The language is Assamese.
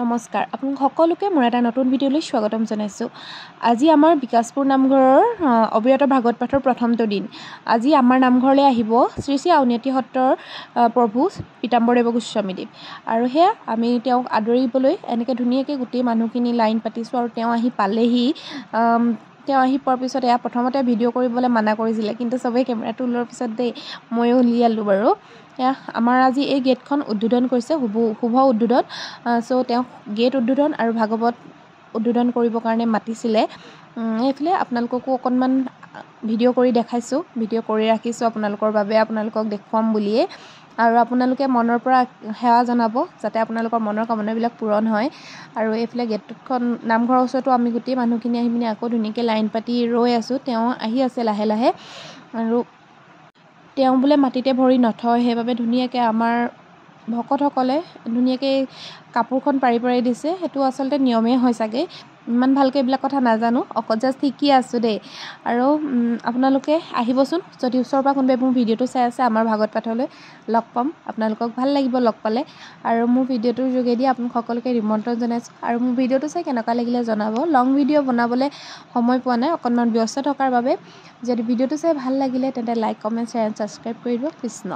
নমস্কাৰ আপোনালোক সকলোকে মোৰ এটা নতুন ভিডিঅ'লৈ স্বাগতম জনাইছোঁ। আজি আমাৰ বিকাশপুৰ নামঘৰৰ অবিৰত ভাগৱত পাঠৰ প্ৰথমটো দিন। আজি আমাৰ নামঘৰলৈ আহিব শ্ৰী শ্ৰী আউনীআটী সত্ৰৰ প্ৰভু পীতাম্বৰদেৱ গোস্বামীদেৱ। আৰু সেয়া আমি তেওঁক আদৰিবলৈ এনেকৈ ধুনীয়াকৈ গোটেই মানুহখিনি লাইন পাতিছোঁ আৰু তেওঁ আহি পালেহি। তেওঁ আহি পোৱাৰ পিছত এয়া প্ৰথমতে ভিডিঅ' কৰিবলৈ মানা কৰিছিলে, কিন্তু চবেই কেমেৰাটো ওলোৱাৰ পিছত ময়ো উলিয়ালোঁ বাৰু। এয়া আমাৰ আজি এই গেটখন উদ্বোধন কৰিছে, শুভ উদ্বোধন। তেওঁ গেট উদ্বোধন আৰু ভাগৱত উদ্বোধন কৰিবৰ কাৰণে মাতিছিলে। এইফালে আপোনালোককো অকণমান ভিডিঅ' কৰি দেখাইছোঁ, ভিডিঅ' কৰি ৰাখিছোঁ আপোনালোকৰ বাবে, আপোনালোকক দেখুৱাম বুলিয়ে। আৰু আপোনালোকে মনৰ পৰা সেৱা জনাব যাতে আপোনালোকৰ মনৰ কামনাবিলাক পূৰণ হয়। আৰু এইফালে গেটখন নামঘৰৰ ওচৰতো আমি গোটেই মানুহখিনি আহি পিনে আকৌ ধুনীয়াকৈ লাইন পাতি ৰৈ আছোঁ। তেওঁ আহি আছে লাহে লাহে, আৰু তেওঁ বোলে মাটিতে ভৰি নথয়, সেইবাবে ধুনীয়াকৈ আমাৰ ভকতসকলে ধুনীয়াকৈ কাপোৰখন পাৰি পাৰি দিছে। সেইটো আচলতে নিয়মেই হয় চাগে, ইমান ভালকৈ এইবিলাক কথা নাজানো, জাষ্ট শিকি আছোঁ দেই। আৰু আপোনালোকে আহিবচোন, যদি ওচৰৰ পৰা কোনোবাই মোৰ ভিডিঅ'টো চাই আছে আমাৰ ভাগৱত পাঠলৈ লগ পাম, আপোনালোকক ভাল লাগিব লগ পালে। আৰু মোৰ ভিডিঅ'টোৰ যোগেদি আপোনালোক সকলোকে নিমন্ত্ৰণ জনাইছোঁ। আৰু মোৰ ভিডিঅ'টো চাই কেনেকুৱা লাগিলে জনাব। লং ভিডিঅ' বনাবলৈ সময় পোৱা নাই, অকণমান ব্যস্ত থকাৰ বাবে। যদি ভিডিঅ'টো চাই ভাল লাগিলে তেন্তে like, comment, share and subscribe কৰি দিব। কৃষ্ণ।